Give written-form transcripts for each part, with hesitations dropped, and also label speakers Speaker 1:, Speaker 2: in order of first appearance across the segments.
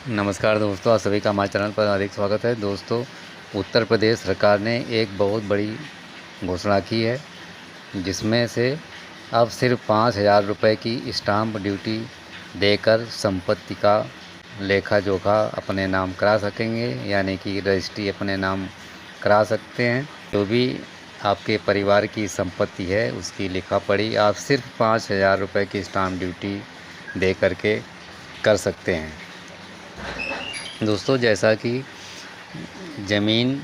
Speaker 1: नमस्कार दोस्तों, आप सभी का हमारे चैनल पर हार्दिक स्वागत है। दोस्तों, उत्तर प्रदेश सरकार ने एक बहुत बड़ी घोषणा की है, जिसमें से अब सिर्फ 5,000 रुपये की स्टाम्प ड्यूटी देकर संपत्ति का लेखा जोखा अपने नाम करा सकेंगे, यानी कि रजिस्ट्री अपने नाम करा सकते हैं। जो भी आपके परिवार की संपत्ति है उसकी लिखा पढ़ी आप सिर्फ 5,000 रुपये की स्टाम्प ड्यूटी दे करके कर सकते हैं। दोस्तों, जैसा कि ज़मीन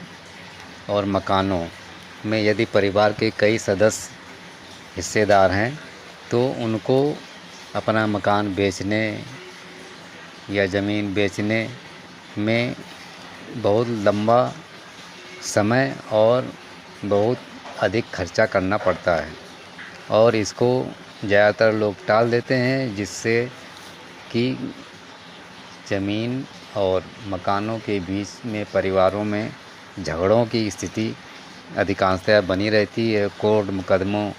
Speaker 1: और मकानों में यदि परिवार के कई सदस्य हिस्सेदार हैं तो उनको अपना मकान बेचने या ज़मीन बेचने में बहुत लंबा समय और बहुत अधिक खर्चा करना पड़ता है और इसको ज़्यादातर लोग टाल देते हैं, जिससे कि ज़मीन और मकानों के बीच में परिवारों में झगड़ों की स्थिति अधिकांशतः बनी रहती है। कोर्ट मुकदमों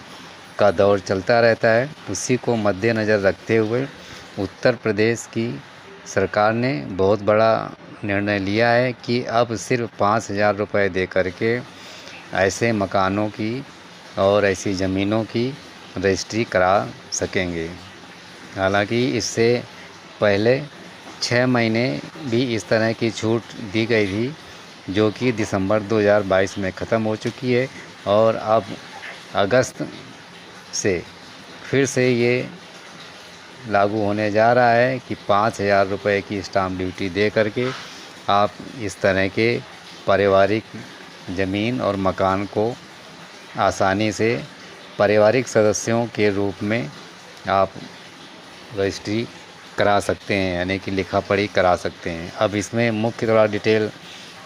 Speaker 1: का दौर चलता रहता है। उसी को मद्देनज़र रखते हुए उत्तर प्रदेश की सरकार ने बहुत बड़ा निर्णय लिया है कि अब सिर्फ 5,000 रुपये दे करके ऐसे मकानों की और ऐसी ज़मीनों की रजिस्ट्री करा सकेंगे। हालांकि इससे पहले 6 महीने भी इस तरह की छूट दी गई थी, जो कि दिसंबर 2022 में ख़त्म हो चुकी है और अब अगस्त से फिर से ये लागू होने जा रहा है कि 5,000 रुपये की स्टाम्प ड्यूटी दे करके आप इस तरह के पारिवारिक ज़मीन और मकान को आसानी से पारिवारिक सदस्यों के रूप में आप रजिस्ट्री करा सकते हैं, यानी कि लिखा पढ़ी करा सकते हैं। अब इसमें मुख्य थोड़ा डिटेल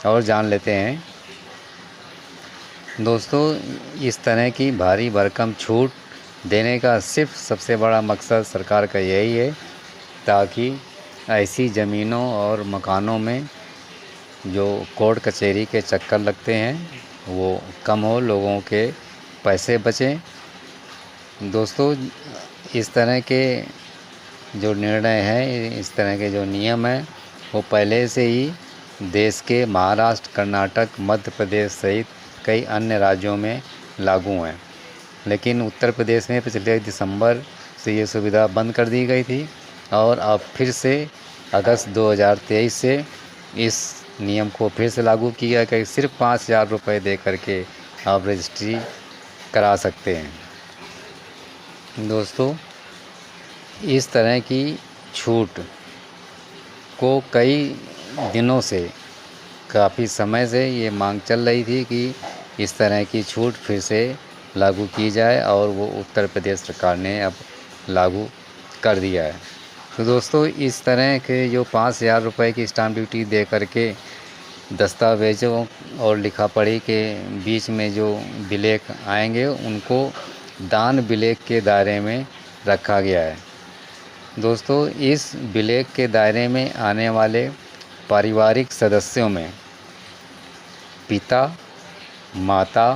Speaker 1: और जान लेते हैं। दोस्तों, इस तरह की भारी भरकम छूट देने का सिर्फ सबसे बड़ा मकसद सरकार का यही है ताकि ऐसी ज़मीनों और मकानों में जो कोर्ट कचहरी के चक्कर लगते हैं वो कम हो, लोगों के पैसे बचें। दोस्तों, इस तरह के जो निर्णय है, इस तरह के जो नियम हैं, वो पहले से ही देश के महाराष्ट्र, कर्नाटक, मध्य प्रदेश सहित कई अन्य राज्यों में लागू हैं। लेकिन उत्तर प्रदेश में पिछले दिसंबर से ये सुविधा बंद कर दी गई थी और अब फिर से अगस्त 2023 से इस नियम को फिर से लागू किया कि सिर्फ 5,000 रुपये दे करके आप रजिस्ट्री करा सकते हैं। दोस्तों, इस तरह की छूट को कई दिनों से, काफ़ी समय से ये मांग चल रही थी कि इस तरह की छूट फिर से लागू की जाए और वो उत्तर प्रदेश सरकार ने अब लागू कर दिया है। तो दोस्तों, इस तरह के जो 5,000 रुपये की स्टाम्प ड्यूटी दे करके दस्तावेज़ों और लिखा पढ़ी के बीच में जो विलेख आएंगे उनको दान विलेख के दायरे में रखा गया है। दोस्तों, इस विलेख के दायरे में आने वाले पारिवारिक सदस्यों में पिता, माता,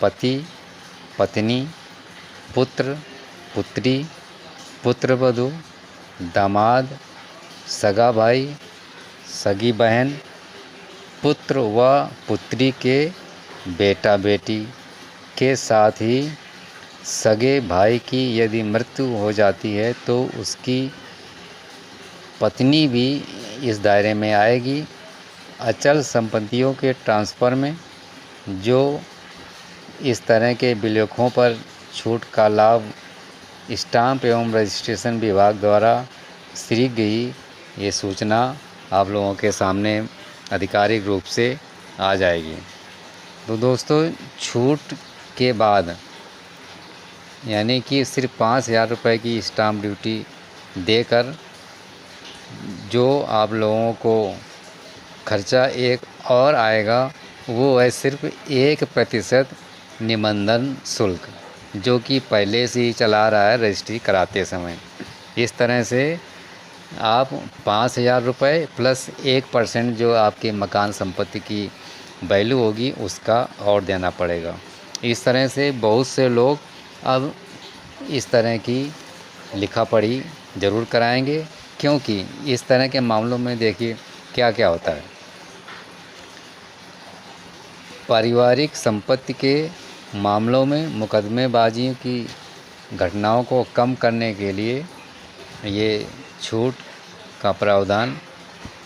Speaker 1: पति, पत्नी, पुत्र, पुत्री, पुत्रवधू, दामाद, सगा भाई, सगी बहन, पुत्र व पुत्री के बेटा बेटी के साथ ही सगे भाई की यदि मृत्यु हो जाती है तो उसकी पत्नी भी इस दायरे में आएगी। अचल संपत्तियों के ट्रांसफ़र में जो इस तरह के विलेखों पर छूट का लाभ स्टाम्प एवं रजिस्ट्रेशन विभाग द्वारा शीघ्र ही ये सूचना आप लोगों के सामने आधिकारिक रूप से आ जाएगी। तो दोस्तों, छूट के बाद यानी कि सिर्फ 5,000 रुपये की स्टाम्प ड्यूटी देकर जो आप लोगों को खर्चा एक और आएगा वो है सिर्फ 1% निबंधन शुल्क, जो कि पहले से ही चला रहा है रजिस्ट्री कराते समय। इस तरह से आप 5,000 रुपये प्लस 1% जो आपके मकान संपत्ति की वैल्यू होगी उसका और देना पड़ेगा। इस तरह से बहुत से लोग अब इस तरह की लिखा पढ़ी ज़रूर कराएंगे क्योंकि इस तरह के मामलों में देखिए क्या क्या होता है। पारिवारिक संपत्ति के मामलों में मुकदमेबाजी की घटनाओं को कम करने के लिए ये छूट का प्रावधान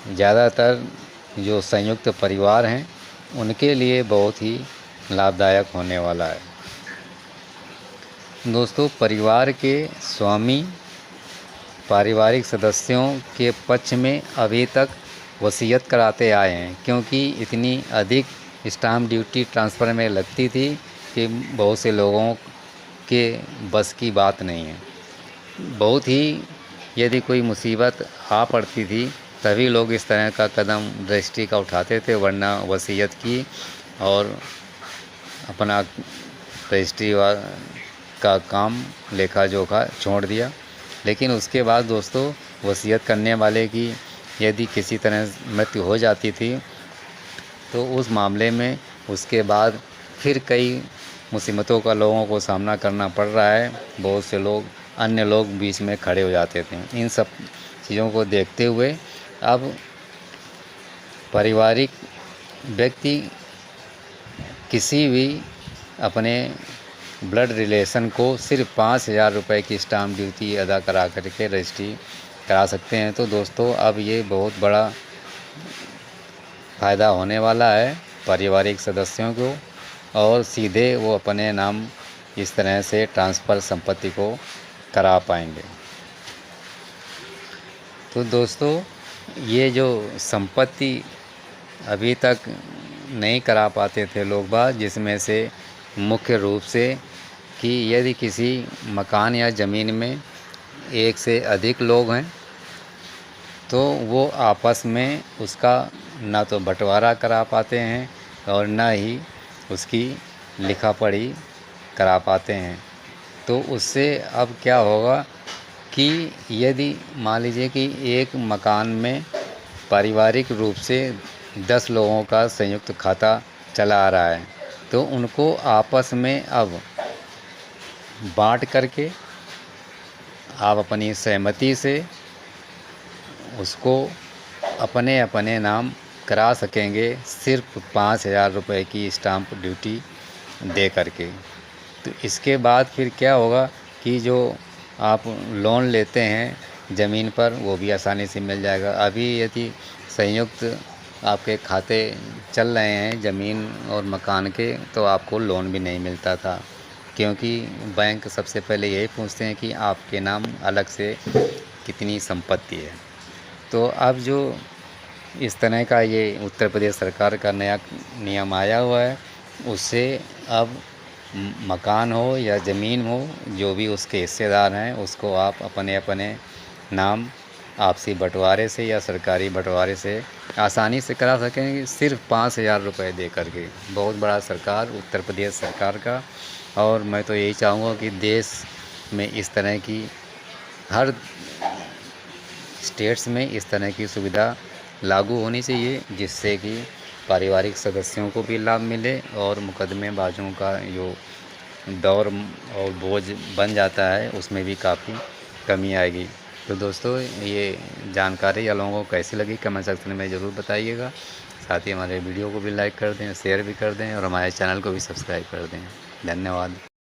Speaker 1: ज़्यादातर जो संयुक्त परिवार हैं उनके लिए बहुत ही लाभदायक होने वाला है। दोस्तों, परिवार के स्वामी पारिवारिक सदस्यों के पक्ष में अभी तक वसीयत कराते आए हैं, क्योंकि इतनी अधिक स्टाम्प ड्यूटी ट्रांसफ़र में लगती थी कि बहुत से लोगों के बस की बात नहीं है। बहुत ही यदि कोई मुसीबत आ पड़ती थी तभी लोग इस तरह का कदम रजिस्ट्री का उठाते थे, वरना वसीयत की और अपना रजिस्ट्री का काम लेखा जोखा छोड़ दिया। लेकिन उसके बाद दोस्तों, वसीयत करने वाले की यदि किसी तरह मृत्यु हो जाती थी तो उस मामले में उसके बाद फिर कई मुसीबतों का लोगों को सामना करना पड़ रहा है। बहुत से लोग अन्य लोग बीच में खड़े हो जाते थे। इन सब चीज़ों को देखते हुए अब पारिवारिक व्यक्ति किसी भी अपने ब्लड रिलेशन को सिर्फ 5,000 रुपये की स्टाम्प ड्यूटी अदा करा करके रजिस्ट्री करा सकते हैं। तो दोस्तों, अब ये बहुत बड़ा फ़ायदा होने वाला है पारिवारिक सदस्यों को, और सीधे वो अपने नाम इस तरह से ट्रांसफ़र संपत्ति को करा पाएंगे। तो दोस्तों, ये जो संपत्ति अभी तक नहीं करा पाते थे लोग बाग, जिसमें से मुख्य रूप से कि यदि किसी मकान या ज़मीन में एक से अधिक लोग हैं तो वो आपस में उसका ना तो बंटवारा करा पाते हैं और ना ही उसकी लिखा पढ़ी करा पाते हैं। तो उससे अब क्या होगा कि यदि मान लीजिए कि एक मकान में पारिवारिक रूप से 10 लोगों का संयुक्त खाता चला आ रहा है, तो उनको आपस में अब बांट करके आप अपनी सहमति से उसको अपने अपने नाम करा सकेंगे, सिर्फ 5,000 रुपये की स्टाम्प ड्यूटी दे करके। तो इसके बाद फिर क्या होगा कि जो आप लोन लेते हैं ज़मीन पर वो भी आसानी से मिल जाएगा। अभी यदि संयुक्त आपके खाते चल रहे हैं ज़मीन और मकान के, तो आपको लोन भी नहीं मिलता था, क्योंकि बैंक सबसे पहले यही पूछते हैं कि आपके नाम अलग से कितनी संपत्ति है। तो अब जो इस तरह का ये उत्तर प्रदेश सरकार का नया नियम आया हुआ है, उससे अब मकान हो या ज़मीन हो, जो भी उसके हिस्सेदार हैं उसको आप अपने अपने नाम आपसी बंटवारे से या सरकारी बंटवारे से आसानी से करा सकेंगे, सिर्फ 5,000 रुपये दे करके। बहुत बड़ा सरकार उत्तर प्रदेश सरकार का, और मैं तो यही चाहूँगा कि देश में इस तरह की हर स्टेट्स में इस तरह की सुविधा लागू होनी चाहिए, जिससे कि पारिवारिक सदस्यों को भी लाभ मिले और मुकदमेबाजों का जो दौर और बोझ बन जाता है उसमें भी काफ़ी कमी आएगी। तो दोस्तों, ये जानकारी आप लोगों को कैसी लगी कमेंट सेक्शन में ज़रूर बताइएगा। साथ ही हमारे वीडियो को भी लाइक कर दें, शेयर भी कर दें और हमारे चैनल को भी सब्सक्राइब कर दें। धन्यवाद।